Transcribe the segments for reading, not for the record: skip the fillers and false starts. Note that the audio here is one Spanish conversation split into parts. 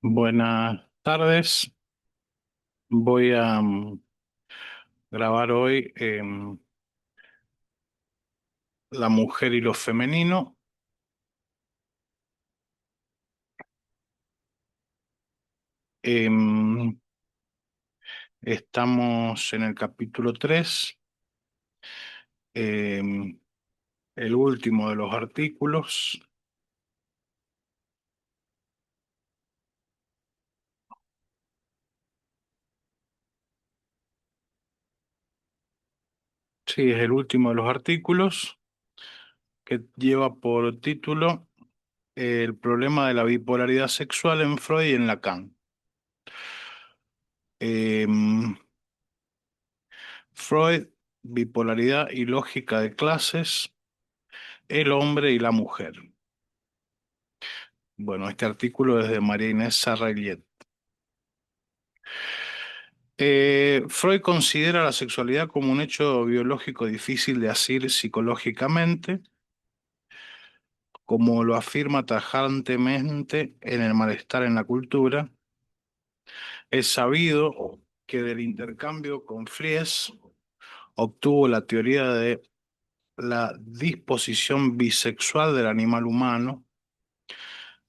Buenas tardes. Voy a grabar hoy la mujer y lo femenino. Em, Estamos en el capítulo 3, em, el último de los artículos. Sí, es el último de los artículos que lleva por título El problema de la bipolaridad sexual en Freud y en Lacan. Em, Freud, bipolaridad y lógica de clases, el hombre y la mujer. Bueno, este artículo es de María Inés Sarraillet. Freud considera la sexualidad como un hecho biológico difícil de asir psicológicamente, como lo afirma tajantemente en El malestar en la cultura. Es sabido que del intercambio con Fries obtuvo la teoría de la disposición bisexual del animal humano.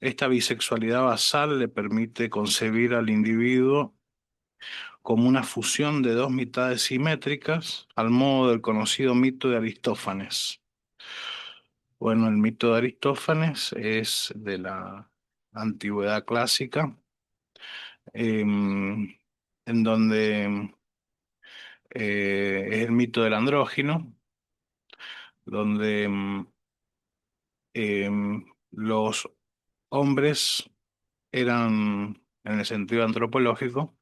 Esta bisexualidad basal le permite concebir al individuo como una fusión de dos mitades simétricas, al modo del conocido mito de Aristófanes. Bueno, el mito de Aristófanes es de la antigüedad clásica, en donde es el mito del andrógino, donde los hombres eran, en el sentido antropológico,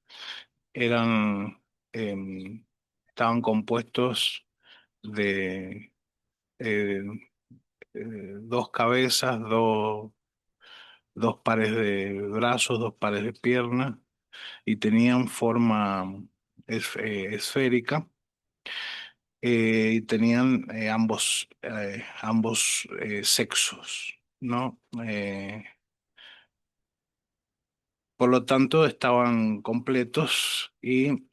eran, estaban compuestos de eh, dos cabezas, dos pares de brazos, dos pares de piernas, y tenían forma esférica, y tenían ambos sexos, ¿no? Por lo tanto, estaban completos y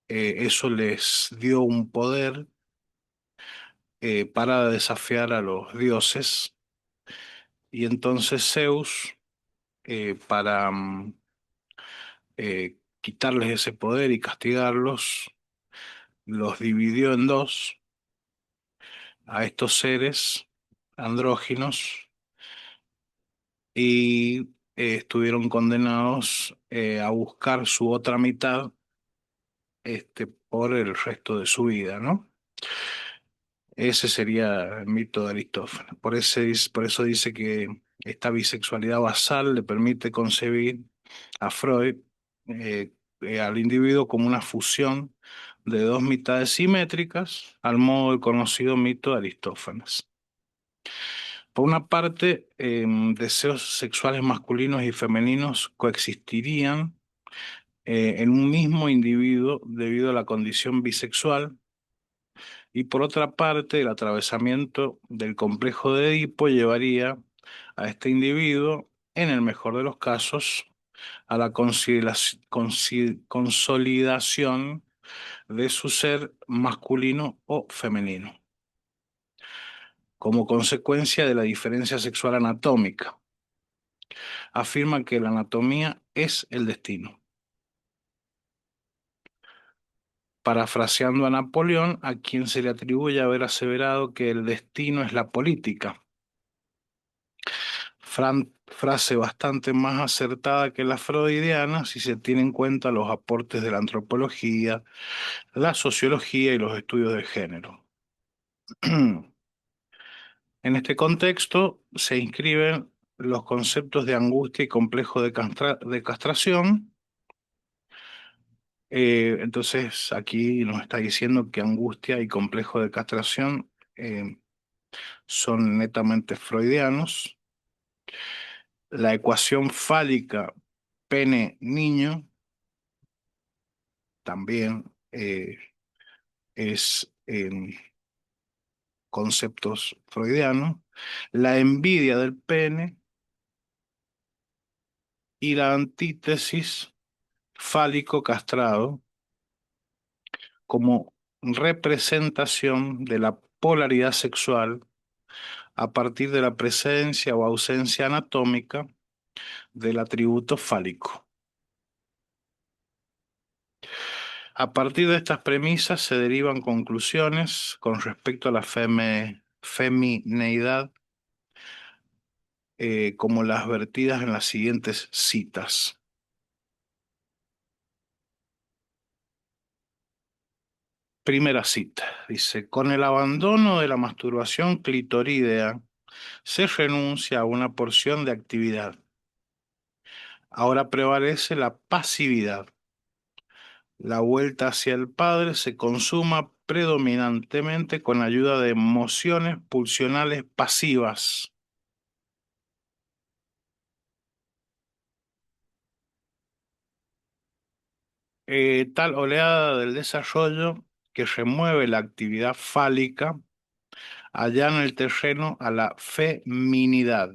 eso les dio un poder para desafiar a los dioses. Y entonces Zeus, para quitarles ese poder y castigarlos, los dividió en dos a estos seres andróginos y estuvieron condenados a buscar su otra mitad por el resto de su vida, ¿no? Ese sería el mito de Aristófanes. Por eso dice que esta bisexualidad basal le permite concebir a Freud, eh, al individuo, como una fusión de dos mitades simétricas, al modo del conocido mito de Aristófanes. Por una parte, deseos sexuales masculinos y femeninos coexistirían en un mismo individuo debido a la condición bisexual, y por otra parte, el atravesamiento del complejo de Edipo llevaría a este individuo, en el mejor de los casos, a la consolidación de su ser masculino o femenino, como consecuencia de la diferencia sexual anatómica. Afirma que la anatomía es el destino. Parafraseando a Napoleón, a quien se le atribuye haber aseverado que el destino es la política. Frase bastante más acertada que la freudiana si se tienen en cuenta los aportes de la antropología, la sociología y los estudios de género. En este contexto se inscriben los conceptos de angustia y complejo de castración. Entonces aquí nos está diciendo que angustia y complejo de castración son netamente freudianos. La ecuación fálica pene-niño también es conceptos freudianos, la envidia del pene y la antítesis fálico castrado como representación de la polaridad sexual a partir de la presencia o ausencia anatómica del atributo fálico. A partir de estas premisas se derivan conclusiones con respecto a la femineidad, como las vertidas en las siguientes citas. Primera cita, dice, con el abandono de la masturbación clitoridea se renuncia a una porción de actividad. Ahora prevalece la pasividad. La vuelta hacia el padre se consuma predominantemente con ayuda de emociones pulsionales pasivas. Tal oleada del desarrollo que remueve la actividad fálica allana el terreno a la feminidad.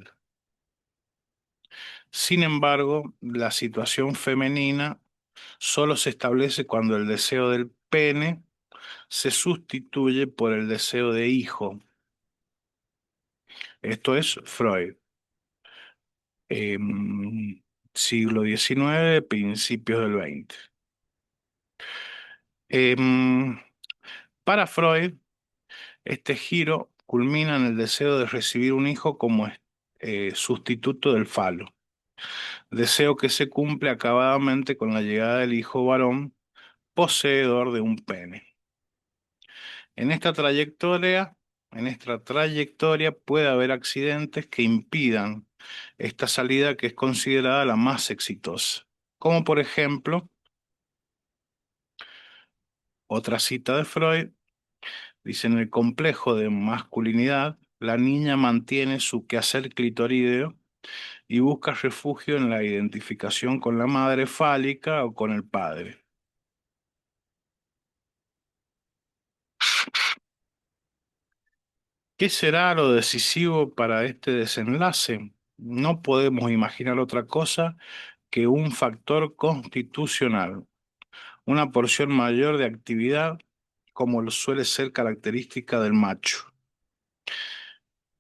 Sin embargo, la situación femenina solo se establece cuando el deseo del pene se sustituye por el deseo de hijo. Esto es Freud. Siglo XIX, principios del XX. Em, para Freud, este giro culmina en el deseo de recibir un hijo como sustituto del falo, deseo que se cumple acabadamente con la llegada del hijo varón poseedor de un pene. En esta trayectoria, en esta trayectoria puede haber accidentes que impidan esta salida que es considerada la más exitosa, como por ejemplo, otra cita de Freud, dice, en el complejo de masculinidad, la niña mantiene su quehacer clitorideo y busca refugio en la identificación con la madre fálica o con el padre. ¿Qué será lo decisivo para este desenlace? No podemos imaginar otra cosa que un factor constitucional, una porción mayor de actividad como lo suele ser característica del macho.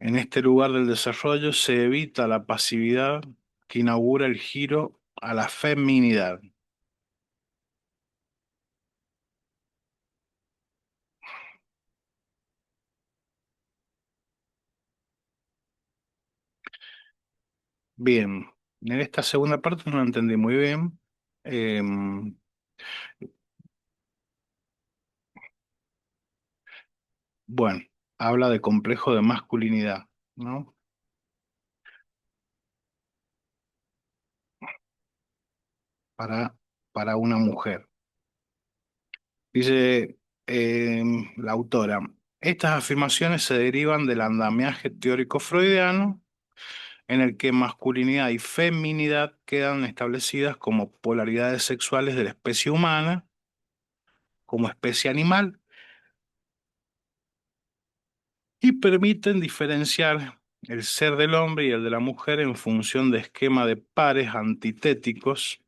En este lugar del desarrollo se evita la pasividad que inaugura el giro a la feminidad. Bien, en esta segunda parte no la entendí muy bien. Em, bueno, habla de complejo de masculinidad, ¿no? Para, para una mujer. Dice la autora, estas afirmaciones se derivan del andamiaje teórico freudiano en el que masculinidad y feminidad quedan establecidas como polaridades sexuales de la especie humana, como especie animal, y permiten diferenciar el ser del hombre y el de la mujer en función de esquema de pares antitéticos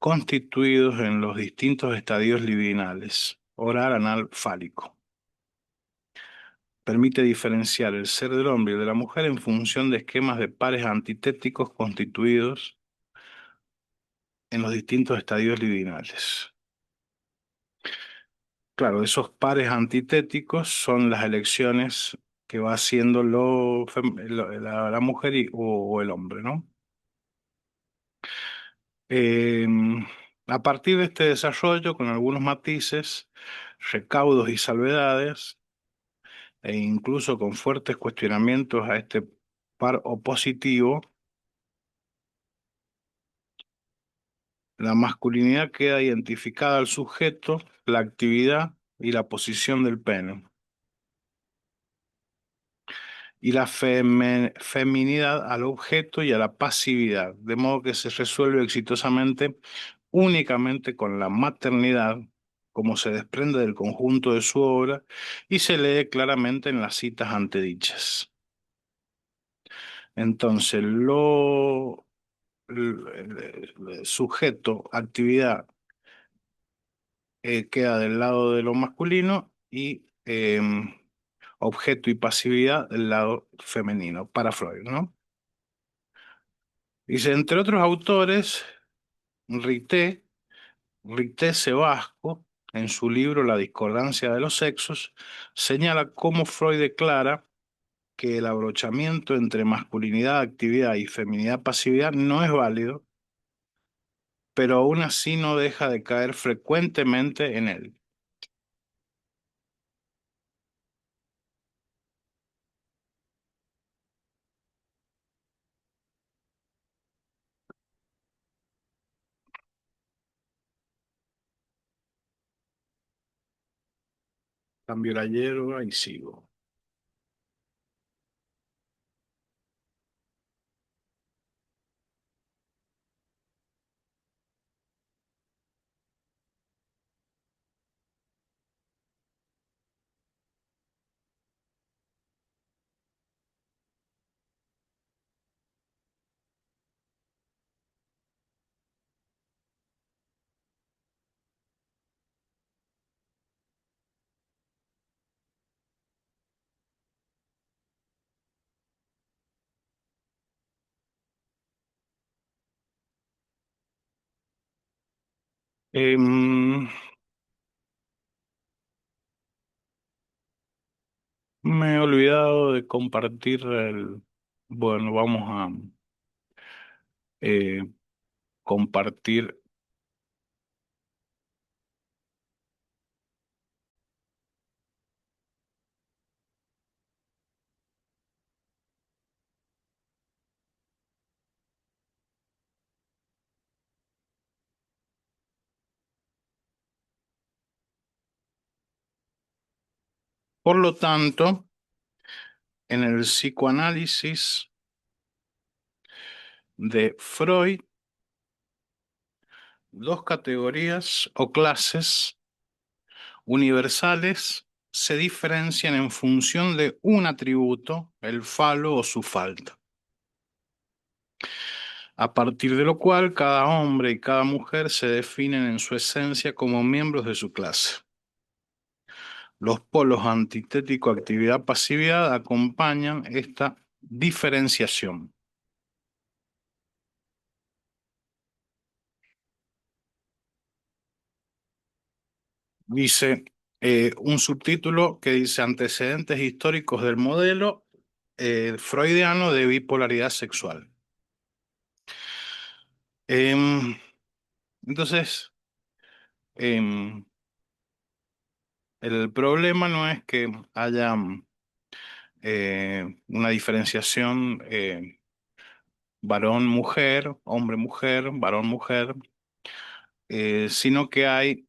constituidos en los distintos estadios libidinales, oral, anal, fálico. Permite diferenciar el ser del hombre y el de la mujer en función de esquemas de pares antitéticos constituidos en los distintos estadios libidinales. Claro, esos pares antitéticos son las elecciones que va haciendo la mujer o el hombre, ¿no? Eh, a partir de este desarrollo, con algunos matices, recaudos y salvedades, e incluso con fuertes cuestionamientos a este par opositivo, la masculinidad queda identificada al sujeto, la actividad y la posición del pene, y la feminidad al objeto y a la pasividad, de modo que se resuelve exitosamente únicamente con la maternidad como se desprende del conjunto de su obra y se lee claramente en las citas antedichas. Entonces, el sujeto, actividad, queda del lado de lo masculino y objeto y pasividad del lado femenino, para Freud, ¿no? Dice, entre otros autores, Rité, Rité Sebasco, en su libro La discordancia de los sexos, señala cómo Freud declara que el abrochamiento entre masculinidad, actividad y feminidad, pasividad no es válido, pero aún así no deja de caer frecuentemente en él. Cambio la hierba y sigo. Em, Me he olvidado de compartir el... Bueno, vamos a eh, compartir. Por lo tanto, en el psicoanálisis de Freud, dos categorías o clases universales se diferencian en función de un atributo, el falo o su falta, a partir de lo cual cada hombre y cada mujer se definen en su esencia como miembros de su clase. Los polos antitético-actividad-pasividad acompañan esta diferenciación. Dice un subtítulo que dice antecedentes históricos del modelo freudiano de bipolaridad sexual. Em, entonces, em, el problema no es que haya una diferenciación varón-mujer, hombre-mujer, varón-mujer, sino que hay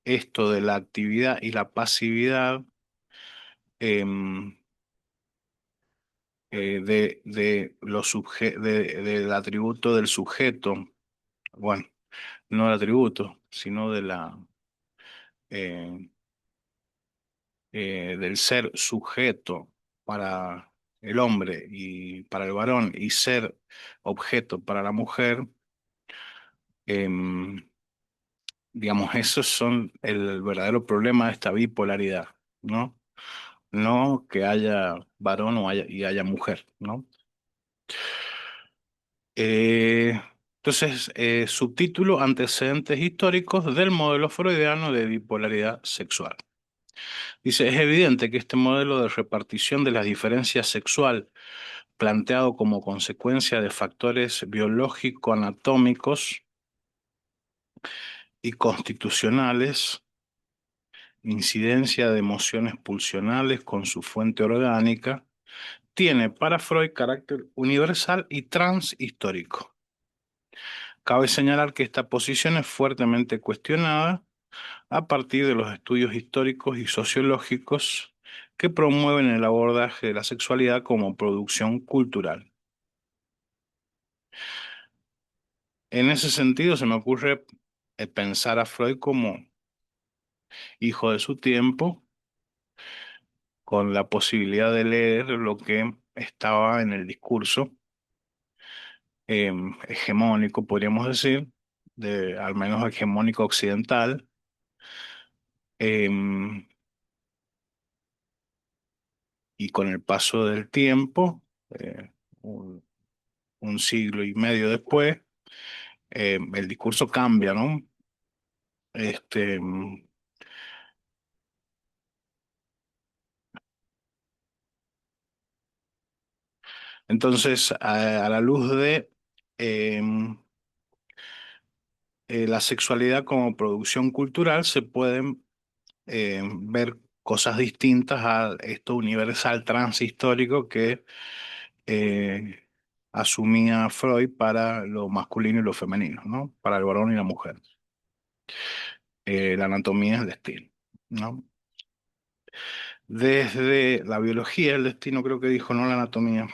esto de la actividad y la pasividad em, del atributo del sujeto, bueno, no del atributo, sino de eh, del ser sujeto para el hombre y para el varón y ser objeto para la mujer, em, digamos, esos son el verdadero problema de esta bipolaridad, ¿no? No que haya varón y haya mujer, ¿no? Eh, entonces, subtítulo, antecedentes históricos del modelo freudiano de bipolaridad sexual. Dice, es evidente que este modelo de repartición de la diferencia sexual, planteado como consecuencia de factores biológico-anatómicos y constitucionales, incidencia de emociones pulsionales con su fuente orgánica, tiene para Freud carácter universal y transhistórico. Cabe señalar que esta posición es fuertemente cuestionada a partir de los estudios históricos y sociológicos que promueven el abordaje de la sexualidad como producción cultural. En ese sentido, se me ocurre pensar a Freud como hijo de su tiempo, con la posibilidad de leer lo que estaba en el discurso hegemónico, podríamos decir, al menos hegemónico occidental, em, y con el paso del tiempo, un, un siglo y medio después, el discurso cambia, ¿no? Este, entonces, a la luz de em, la sexualidad como producción cultural, se pueden ver cosas distintas a esto universal transhistórico que eh, asumía Freud para lo masculino y lo femenino, ¿no? Para el varón y la mujer. La anatomía es el destino, ¿no? Desde la biología, el destino creo que dijo, no la anatomía.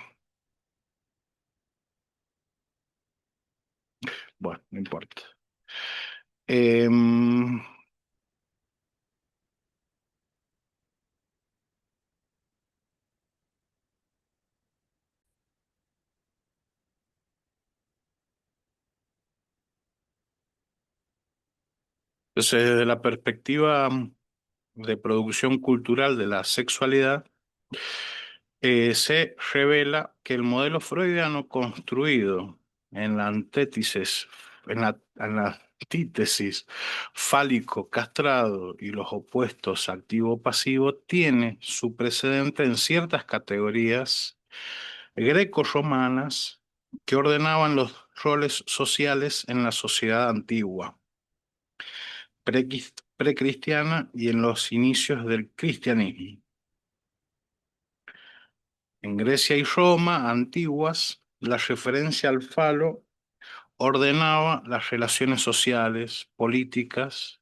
Bueno, no importa. Em, entonces, desde la perspectiva de producción cultural de la sexualidad, se revela que el modelo freudiano construido en la antítesis, en la antítesis fálico castrado y los opuestos activo-pasivo tiene su precedente en ciertas categorías greco-romanas que ordenaban los roles sociales en la sociedad antigua, precristiana y en los inicios del cristianismo. En Grecia y Roma antiguas, la referencia al falo ordenaba las relaciones sociales, políticas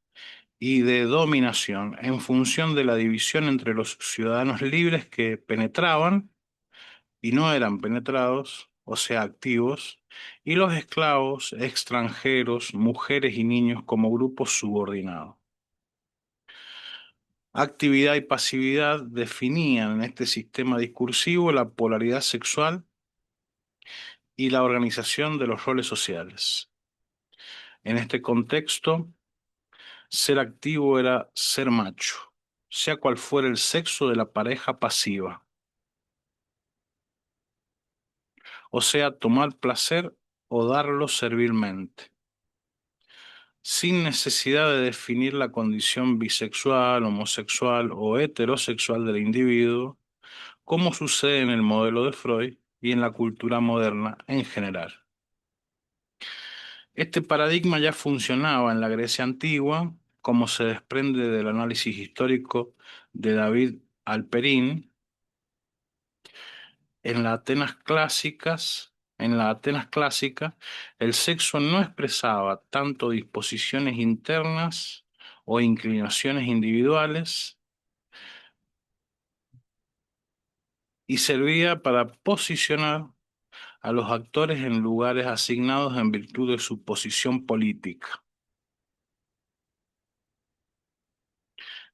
y de dominación en función de la división entre los ciudadanos libres que penetraban y no eran penetrados, o sea, activos, y los esclavos, extranjeros, mujeres y niños como grupos subordinados. Actividad y pasividad definían en este sistema discursivo la polaridad sexual y la organización de los roles sociales. En este contexto, ser activo era ser macho, sea cual fuera el sexo de la pareja pasiva, o sea, tomar placer o darlo servilmente, sin necesidad de definir la condición bisexual, homosexual o heterosexual del individuo, como sucede en el modelo de Freud y en la cultura moderna en general. Este paradigma ya funcionaba en la Grecia antigua, como se desprende del análisis histórico de David Alperín, en la Atenas clásica, el sexo no expresaba tanto disposiciones internas o inclinaciones individuales y servía para posicionar a los actores en lugares asignados en virtud de su posición política.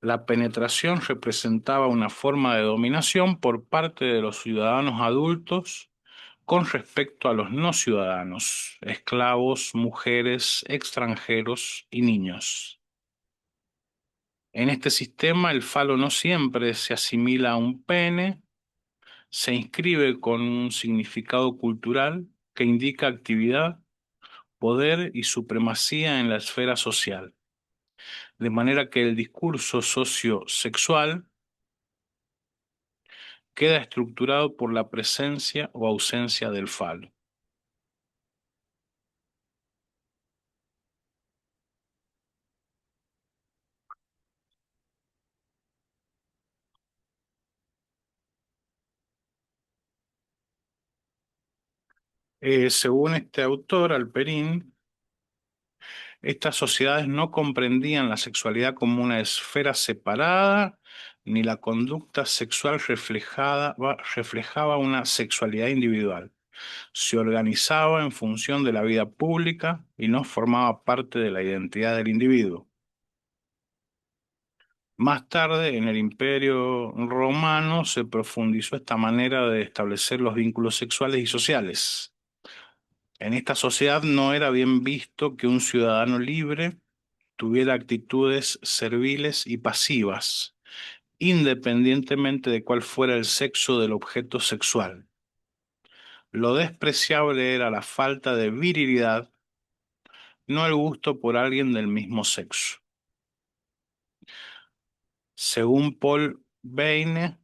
La penetración representaba una forma de dominación por parte de los ciudadanos adultos con respecto a los no ciudadanos, esclavos, mujeres, extranjeros y niños. En este sistema, el falo no siempre se asimila a un pene, se inscribe con un significado cultural que indica actividad, poder y supremacía en la esfera social, de manera que el discurso sociosexual queda estructurado por la presencia o ausencia del falo. Según este autor, Alperín, estas sociedades no comprendían la sexualidad como una esfera separada, ni la conducta sexual reflejaba una sexualidad individual. se organizaba en función de la vida pública y no formaba parte de la identidad del individuo. Más tarde, en el Imperio Romano, se profundizó esta manera de establecer los vínculos sexuales y sociales. En esta sociedad no era bien visto que un ciudadano libre tuviera actitudes serviles y pasivas, independientemente de cuál fuera el sexo del objeto sexual. Lo despreciable era la falta de virilidad, no el gusto por alguien del mismo sexo. Según Paul Veyne,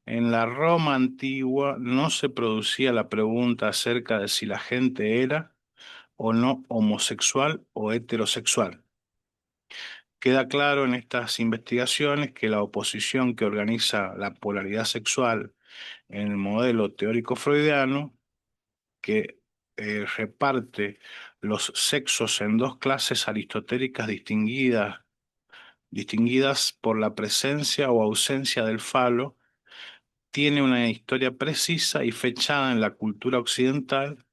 en la Roma antigua no se producía la pregunta acerca de si la gente era o no homosexual o heterosexual. Queda claro en estas investigaciones que la oposición que organiza la polaridad sexual en el modelo teórico freudiano, que reparte los sexos en dos clases aristotélicas distinguidas por la presencia o ausencia del falo, tiene una historia precisa y fechada en la cultura occidental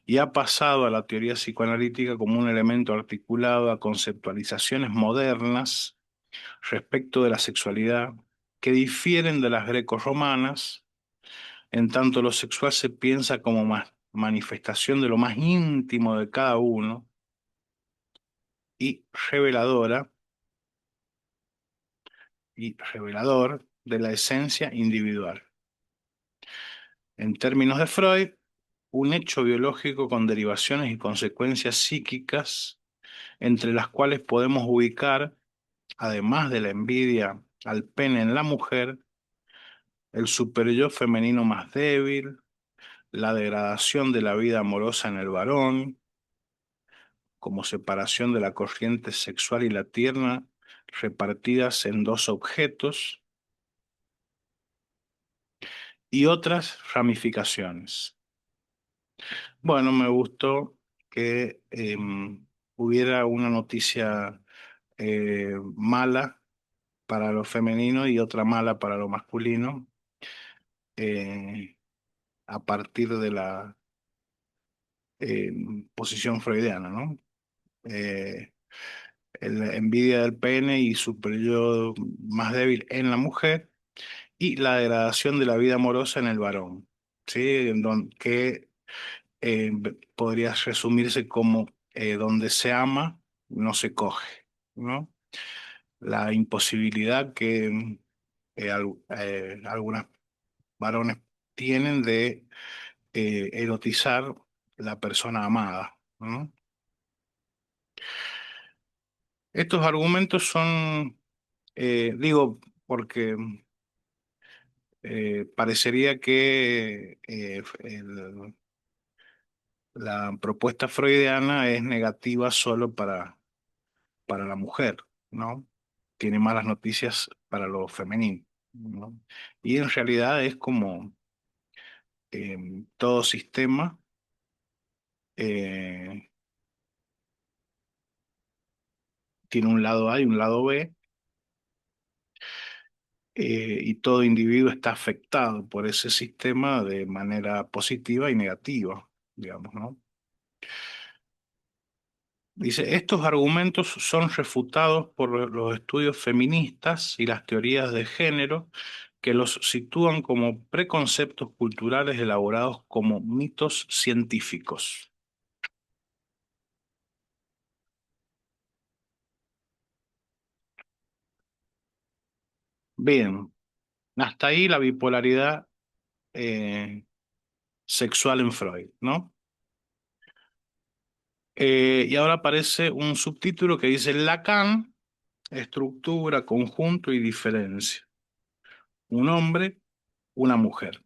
y ha pasado a la teoría psicoanalítica como un elemento articulado a conceptualizaciones modernas respecto de la sexualidad que difieren de las grecorromanas, en tanto lo sexual se piensa como manifestación de lo más íntimo de cada uno y reveladora y revelador de la esencia individual. En términos de Freud, un hecho biológico con derivaciones y consecuencias psíquicas, entre las cuales podemos ubicar, además de la envidia al pene en la mujer, el superyo femenino más débil, la degradación de la vida amorosa en el varón, como separación de la corriente sexual y la tierna, repartidas en dos objetos, y otras ramificaciones. Bueno, me gustó que hubiera una noticia mala para lo femenino y otra mala para lo masculino, eh, a partir de la eh, posición freudiana, ¿no? Eh, la envidia del pene y su periodo más débil en la mujer y la degradación de la vida amorosa en el varón, ¿sí? Que podría resumirse como donde se ama, no se coge, ¿no? La imposibilidad que algunos varones tienen de erotizar la persona amada, ¿no? Estos argumentos son, digo, porque parecería que la propuesta freudiana es negativa solo para la mujer, ¿no? Tiene malas noticias para lo femenino, ¿no? Y en realidad es como todo sistema eh, tiene un lado A y un lado B, y todo individuo está afectado por ese sistema de manera positiva y negativa, digamos, ¿no? Dice, estos argumentos son refutados por los estudios feministas y las teorías de género que los sitúan como preconceptos culturales elaborados como mitos científicos. Bien, hasta ahí la bipolaridad eh, sexual en Freud, ¿no? Y ahora aparece un subtítulo que dice Lacan, estructura, conjunto y diferencia. Un hombre, una mujer.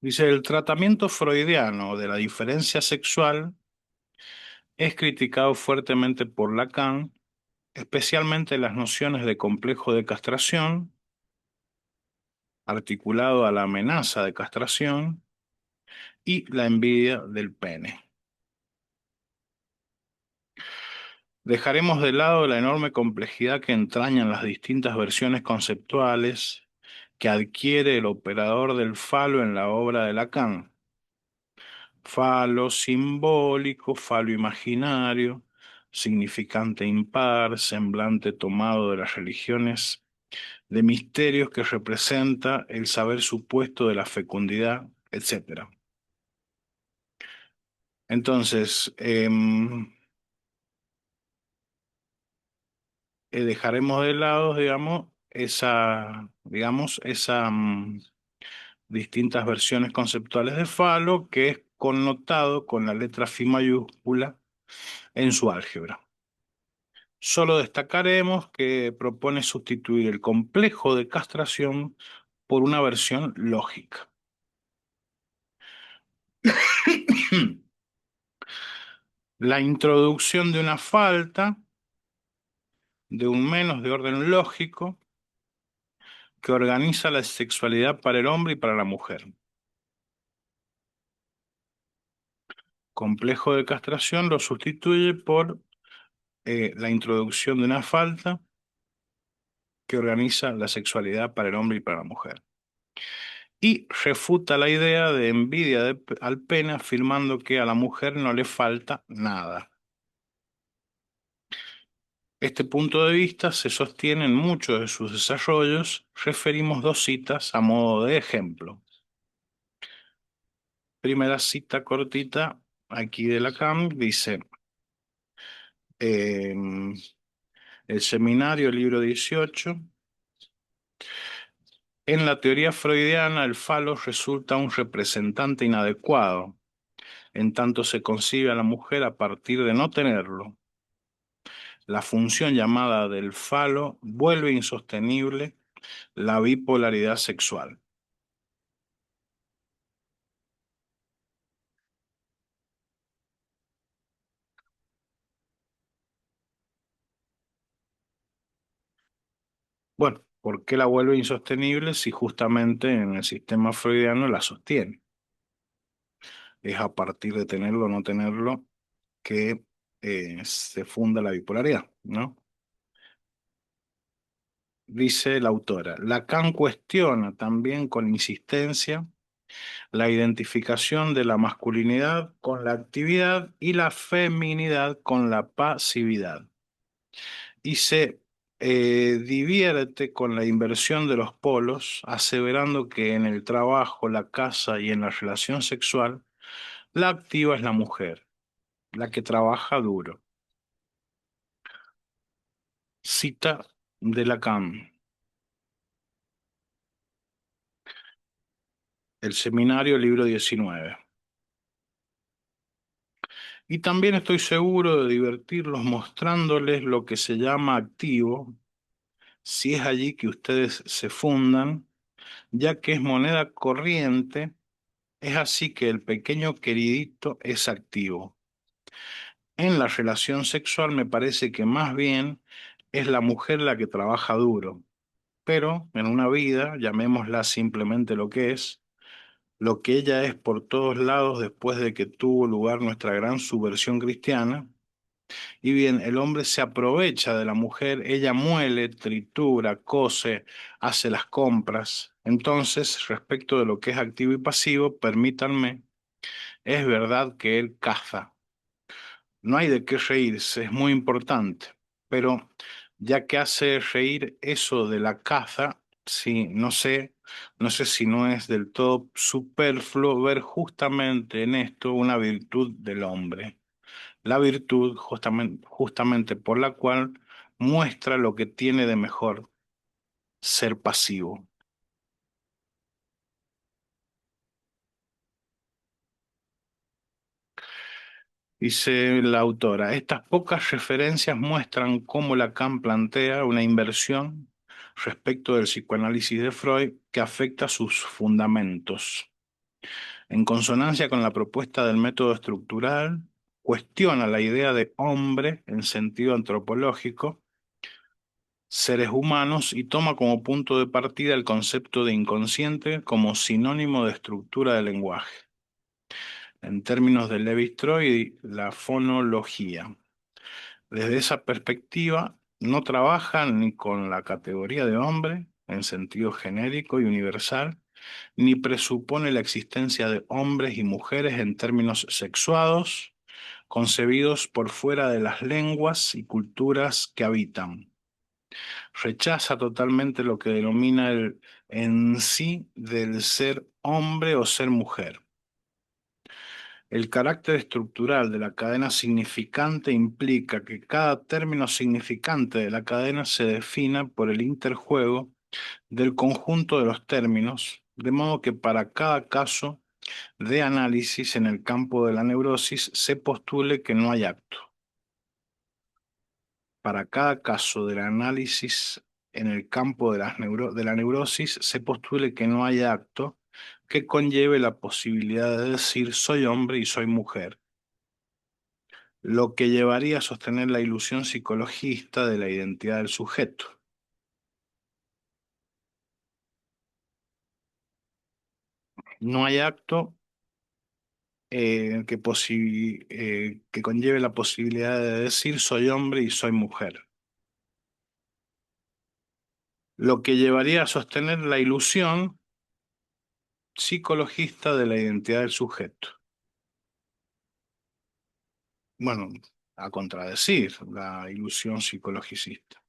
Dice, el tratamiento freudiano de la diferencia sexual es criticado fuertemente por Lacan especialmente las nociones de complejo de castración, articulado a la amenaza de castración y la envidia del pene. Dejaremos de lado la enorme complejidad que entrañan las distintas versiones conceptuales que adquiere el operador del falo en la obra de Lacan. Falo simbólico, falo imaginario, significante impar, semblante tomado de las religiones, de misterios que representa el saber supuesto de la fecundidad, etcétera. Entonces, dejaremos de lado, digamos, esa distintas versiones conceptuales de falo que es connotado con la letra Fi mayúscula en su álgebra. Solo destacaremos que propone sustituir el complejo de castración por una versión lógica. La introducción de una falta, de un menos de orden lógico, que organiza la sexualidad para el hombre y para la mujer. Complejo de castración lo sustituye por la introducción de una falta que organiza la sexualidad para el hombre y para la mujer. Y refuta la idea de envidia al pene afirmando que a la mujer no le falta nada. Este punto de vista se sostiene en muchos de sus desarrollos. Referimos dos citas a modo de ejemplo. Primera cita cortita aquí de Lacan dice, em, el seminario, libro 18, en la teoría freudiana el falo resulta un representante inadecuado, en tanto se concibe a la mujer a partir de no tenerlo. La función llamada del falo vuelve insostenible la bipolaridad sexual. Bueno, ¿por qué la vuelve insostenible si justamente en el sistema freudiano la sostiene? Es a partir de tenerlo o no tenerlo que se funda la bipolaridad, ¿no? Dice la autora, Lacan cuestiona también con insistencia la identificación de la masculinidad con la actividad y la feminidad con la pasividad. Y se divierte con la inversión de los polos, aseverando que en el trabajo, la casa y en la relación sexual, la activa es la mujer, la que trabaja duro. Cita de Lacan, el seminario, libro 19. Y también estoy seguro de divertirlos mostrándoles lo que se llama activo, si es allí que ustedes se fundan, ya que es moneda corriente, es así que el pequeño queridito es activo. En la relación sexual me parece que más bien es la mujer la que trabaja duro, pero en una vida, llamémosla simplemente lo que ella es por todos lados después de que tuvo lugar nuestra gran subversión cristiana. Y bien, el hombre se aprovecha de la mujer, ella muele, tritura, cose, hace las compras. Entonces, respecto de lo que es activo y pasivo, permítanme, es verdad que él caza. No hay de qué reírse, es muy importante. Pero ya que hace reír eso de la caza, sí, no sé si no es del todo superfluo ver justamente en esto una virtud del hombre. La virtud justamente por la cual muestra lo que tiene de mejor ser pasivo. Dice la autora, estas pocas referencias muestran cómo Lacan plantea una inversión respecto del psicoanálisis de Freud que afecta sus fundamentos. En consonancia con la propuesta del método estructural, cuestiona la idea de hombre en sentido antropológico seres humanos y toma como punto de partida el concepto de inconsciente como sinónimo de estructura del lenguaje. En términos de Levi-Strauss, la fonología. Desde esa perspectiva, no trabaja ni con la categoría de hombre en sentido genérico y universal, ni presupone la existencia de hombres y mujeres en términos sexuados, concebidos por fuera de las lenguas y culturas que habitan. Rechaza totalmente lo que denomina el en sí del ser hombre o ser mujer. El carácter estructural de la cadena significante implica que cada término significante de la cadena se defina por el interjuego del conjunto de los términos, de modo que para cada caso de análisis en el campo de la neurosis se postule que no hay acto. Para cada caso del análisis en el campo de de la neurosis se postule que no hay acto que conlleve la posibilidad de decir soy hombre y soy mujer, lo que llevaría a sostener la ilusión psicologista de la identidad del sujeto. No hay acto que conlleve la posibilidad de decir soy hombre y soy mujer, lo que llevaría a sostener la ilusión psicologista de la identidad del sujeto. Bueno, a contradecir la ilusión psicologista.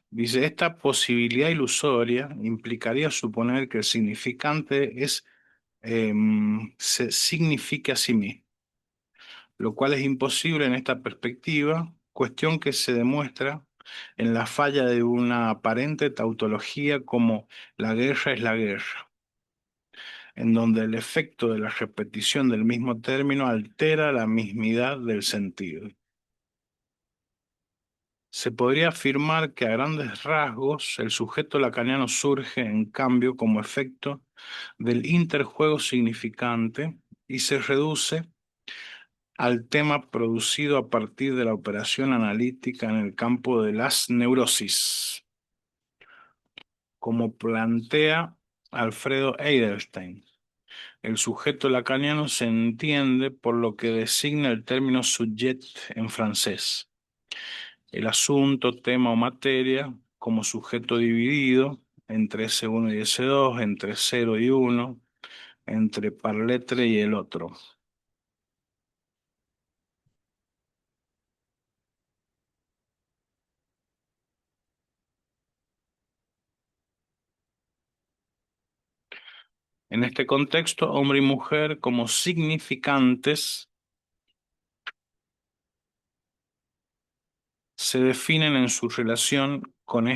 Dice, esta posibilidad ilusoria implicaría suponer que el significante se signifique a sí mismo, lo cual es imposible en esta perspectiva, cuestión que se demuestra en la falla de una aparente tautología como la guerra es la guerra, en donde el efecto de la repetición del mismo término altera la mismidad del sentido. Se podría afirmar que a grandes rasgos el sujeto lacaniano surge, en cambio, como efecto del interjuego significante y se reduce al tema producido a partir de la operación analítica en el campo de las neurosis, como plantea Alfredo Eidelstein. El sujeto lacaniano se entiende por lo que designa el término sujet en francés. El asunto, tema o materia como sujeto dividido entre S1 y S2, entre 0 y 1, entre par letre y el otro. En este contexto, hombre y mujer como significantes se definen en su relación con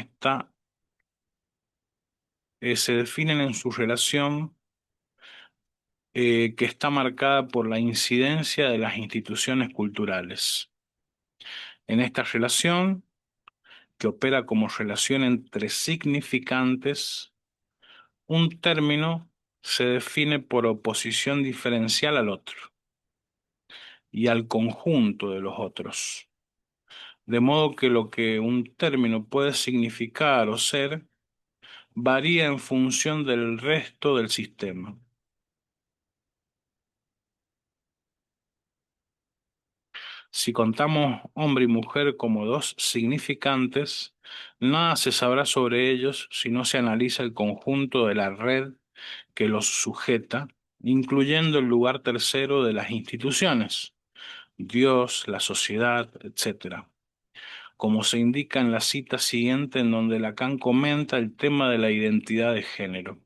se definen en su relación que está marcada por la incidencia de las instituciones culturales. En esta relación, que opera como relación entre significantes, un término se define por oposición diferencial al otro y al conjunto de los otros, de modo que lo que un término puede significar o ser varía en función del resto del sistema. Si contamos hombre y mujer como dos significantes, nada se sabrá sobre ellos si no se analiza el conjunto de la red que los sujeta, incluyendo el lugar tercero de las instituciones, Dios, la sociedad, etc., como se indica en la cita siguiente en donde Lacan comenta el tema de la identidad de género.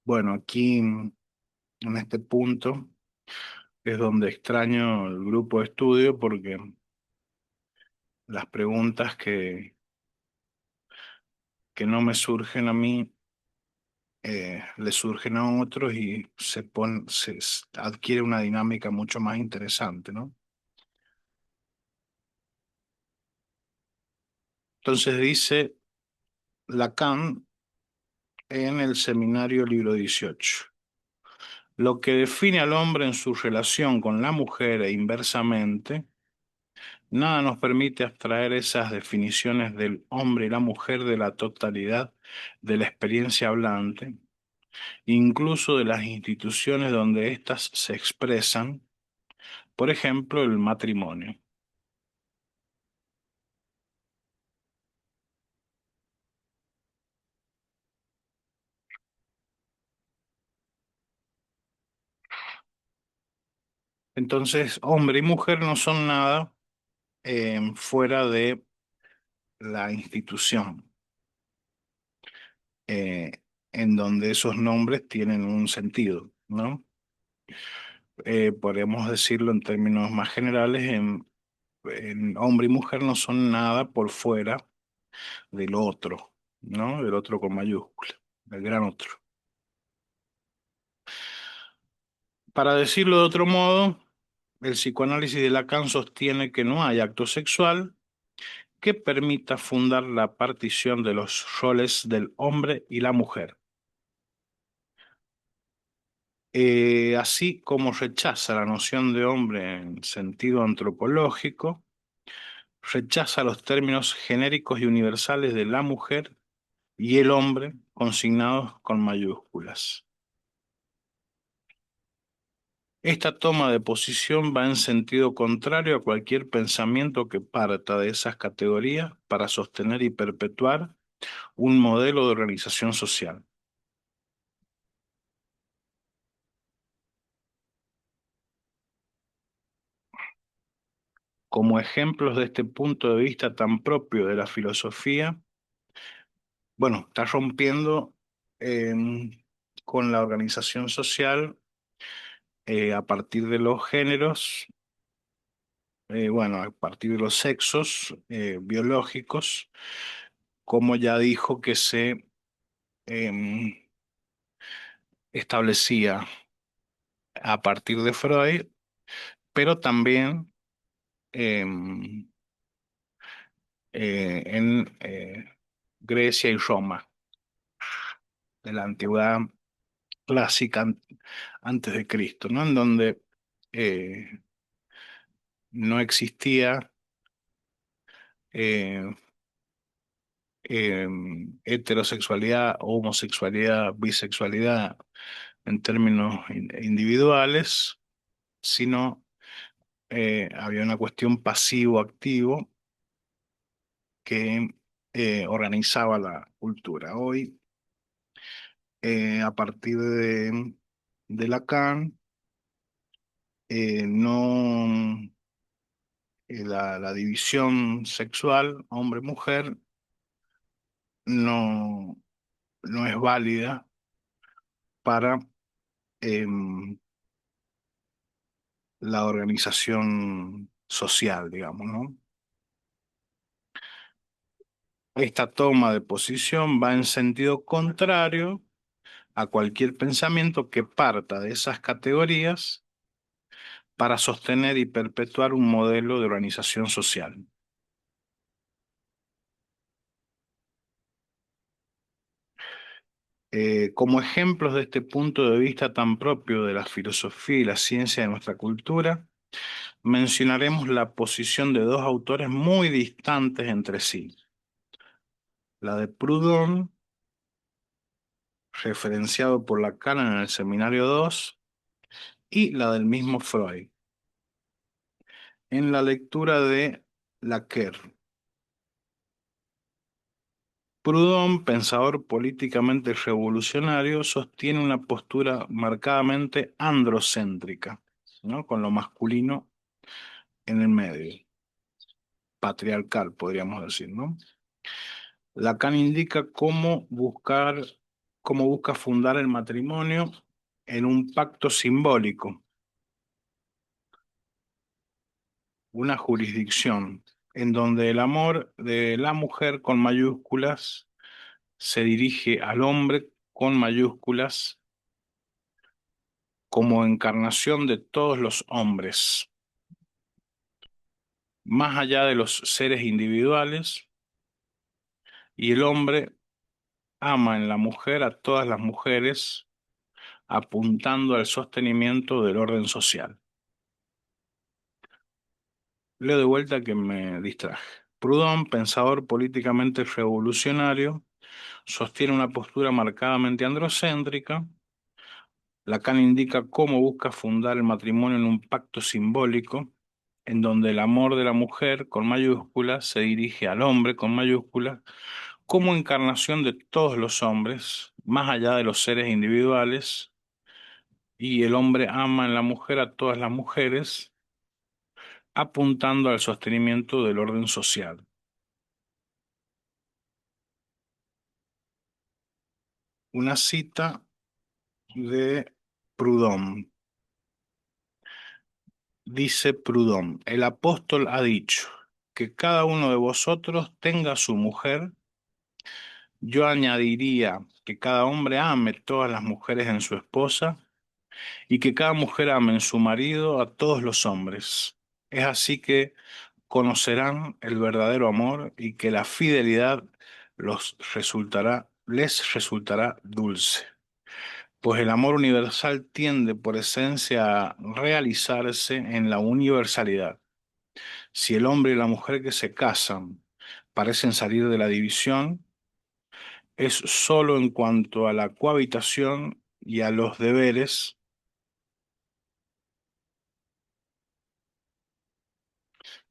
Bueno, aquí en este punto es donde extraño el grupo de estudio porque las preguntas que no me surgen a mí le surgen a otros y adquiere una dinámica mucho más interesante, ¿no? Entonces dice Lacan en el Seminario Libro 18: lo que define al hombre en su relación con la mujer e inversamente, nada nos permite abstraer esas definiciones del hombre y la mujer de la totalidad de la experiencia hablante, incluso de las instituciones donde éstas se expresan, por ejemplo, el matrimonio. Entonces, hombre y mujer no son nada fuera de la institución, eh, en donde esos nombres tienen un sentido, ¿no? Podemos decirlo en términos más generales, en hombre y mujer no son nada por fuera del otro, ¿no? Del otro con mayúscula, del gran otro. Para decirlo de otro modo, el psicoanálisis de Lacan sostiene que no hay acto sexual que permita fundar la partición de los roles del hombre y la mujer. Así como rechaza la noción de hombre en sentido antropológico, rechaza los términos genéricos y universales de la mujer y el hombre consignados con mayúsculas. Esta toma de posición va en sentido contrario a cualquier pensamiento que parta de esas categorías para sostener y perpetuar un modelo de organización social. Como ejemplos de este punto de vista tan propio de la filosofía, bueno, está rompiendo con la organización social a partir de los géneros, bueno, a partir de los sexos biológicos, como ya dijo que se em, establecía a partir de Freud, pero también em, en Grecia y Roma, de la antigüedad clásica antes de Cristo, ¿no? En donde eh, no existía eh, heterosexualidad, homosexualidad, bisexualidad en términos individuales, sino había una cuestión pasivo-activo que organizaba la cultura. Hoy, a partir de Lacan, no, la división sexual, hombre-mujer, no, no es válida para em, la organización social, digamos, ¿no? Esta toma de posición va en sentido contrario a cualquier pensamiento que parta de esas categorías para sostener y perpetuar un modelo de organización social. Como ejemplos de este punto de vista tan propio de la filosofía y la ciencia de nuestra cultura, mencionaremos la posición de dos autores muy distantes entre sí: la de Proudhon, referenciado por Lacan en el Seminario 2, y la del mismo Freud. En la lectura de Laqueur, Proudhon, pensador políticamente revolucionario, sostiene una postura marcadamente androcéntrica, ¿no? Con lo masculino en el medio, patriarcal, podríamos decir, ¿no? Lacan indica cómo busca fundar el matrimonio en un pacto simbólico, una jurisdicción, en donde el amor de la mujer con mayúsculas se dirige al hombre con mayúsculas como encarnación de todos los hombres, más allá de los seres individuales, y el hombre ama en la mujer a todas las mujeres, apuntando al sostenimiento del orden social. Leo de vuelta que me distraje. Proudhon, pensador políticamente revolucionario, sostiene una postura marcadamente androcéntrica. Lacan indica cómo busca fundar el matrimonio en un pacto simbólico, en donde el amor de la mujer, con mayúsculas, se dirige al hombre, con mayúsculas, como encarnación de todos los hombres, más allá de los seres individuales, y el hombre ama en la mujer a todas las mujeres, apuntando al sostenimiento del orden social. Una cita de Proudhon. Dice Proudhon, el apóstol ha dicho que cada uno de vosotros tenga su mujer. Yo añadiría que cada hombre ame todas las mujeres en su esposa y que cada mujer ame en su marido a todos los hombres. Es así que conocerán el verdadero amor y que la fidelidad les resultará dulce. Pues el amor universal tiende por esencia a realizarse en la universalidad. Si el hombre y la mujer que se casan parecen salir de la división, es sólo en cuanto a la cohabitación y a los deberes.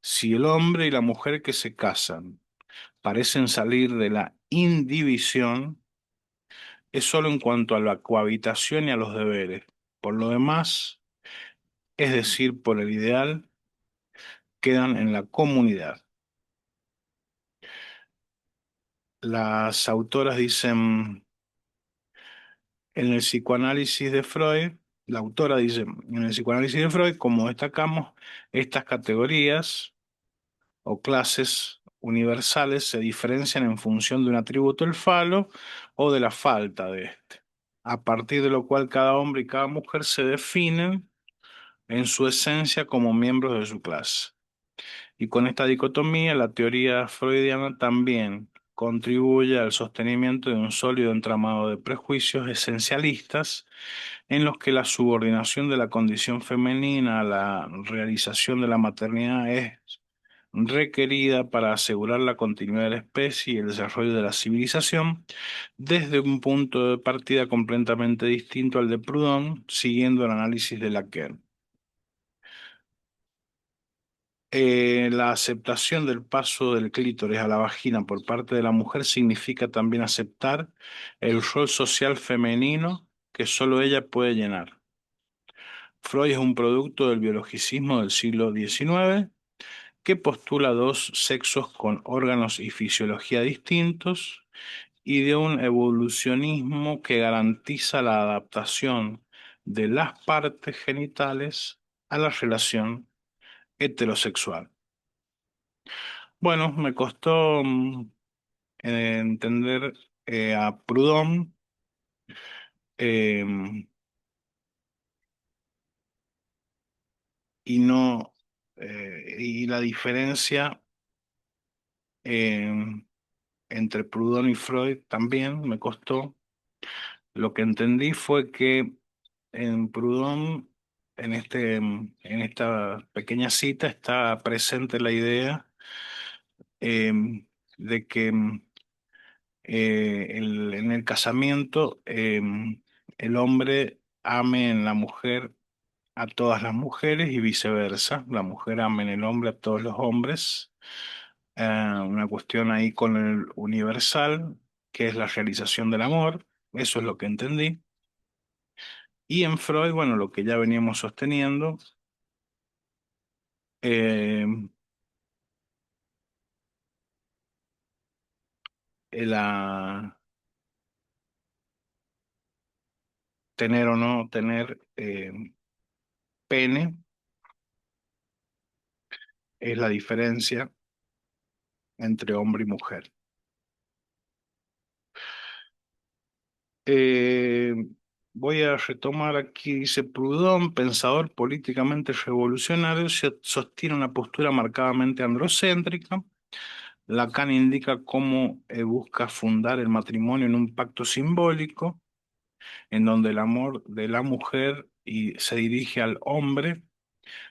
Si el hombre y la mujer que se casan parecen salir de la indivisión, es sólo en cuanto a la cohabitación y a los deberes. Por lo demás, es decir, por el ideal, quedan en la comunidad. Las autoras dicen, en el psicoanálisis de Freud, la autora dice, en el psicoanálisis de Freud, como destacamos, estas categorías o clases universales se diferencian en función de un atributo del falo o de la falta de este, a partir de lo cual cada hombre y cada mujer se definen en su esencia como miembros de su clase. Y con esta dicotomía, la teoría freudiana también contribuye al sostenimiento de un sólido entramado de prejuicios esencialistas en los que la subordinación de la condición femenina a la realización de la maternidad es requerida para asegurar la continuidad de la especie y el desarrollo de la civilización, desde un punto de partida completamente distinto al de Proudhon, siguiendo el análisis de Lacan. La aceptación del paso del clítoris a la vagina por parte de la mujer significa también aceptar el rol social femenino que solo ella puede llenar. Freud es un producto del biologicismo del siglo XIX que postula dos sexos con órganos y fisiología distintos y de un evolucionismo que garantiza la adaptación de las partes genitales a la relación heterosexual. Bueno, me costó entender a Proudhon, eh, y no y la diferencia eh, entre Proudhon y Freud también me costó. Lo que entendí fue que en Proudhon, en esta pequeña cita, está presente la idea eh, de que en el casamiento el hombre ame en la mujer a todas las mujeres y viceversa, la mujer ame en el hombre a todos los hombres. Una cuestión ahí con el universal, que es la realización del amor, eso es lo que entendí. Y en Freud, bueno, lo que ya veníamos sosteniendo, eh, la tener o no tener pene es la diferencia entre hombre y mujer. Eh, Voy a retomar aquí, dice Proudhon, pensador políticamente revolucionario, sostiene una postura marcadamente androcéntrica. Lacan indica cómo busca fundar el matrimonio en un pacto simbólico, en donde el amor de la mujer se dirige al hombre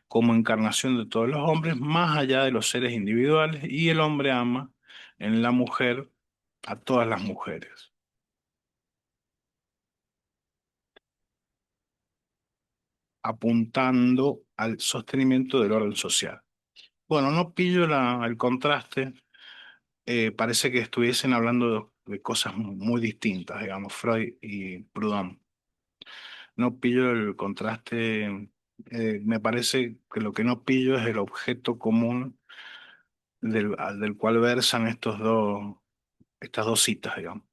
como encarnación de todos los hombres, más allá de los seres individuales, y el hombre ama en la mujer a todas las mujeres, apuntando al sostenimiento del orden social. Bueno, no pillo el contraste, parece que estuviesen hablando de cosas muy distintas, digamos, Freud y Proudhon. No pillo el contraste, me parece que lo que no pillo es el objeto común del cual versan estas dos citas, digamos.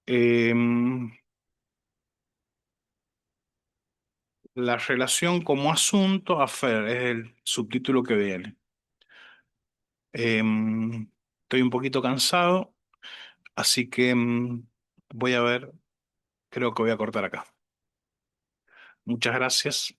Em, la relación como asunto, affair, es el subtítulo que viene. Estoy un poquito cansado, así que voy a ver, creo que voy a cortar acá. Muchas gracias.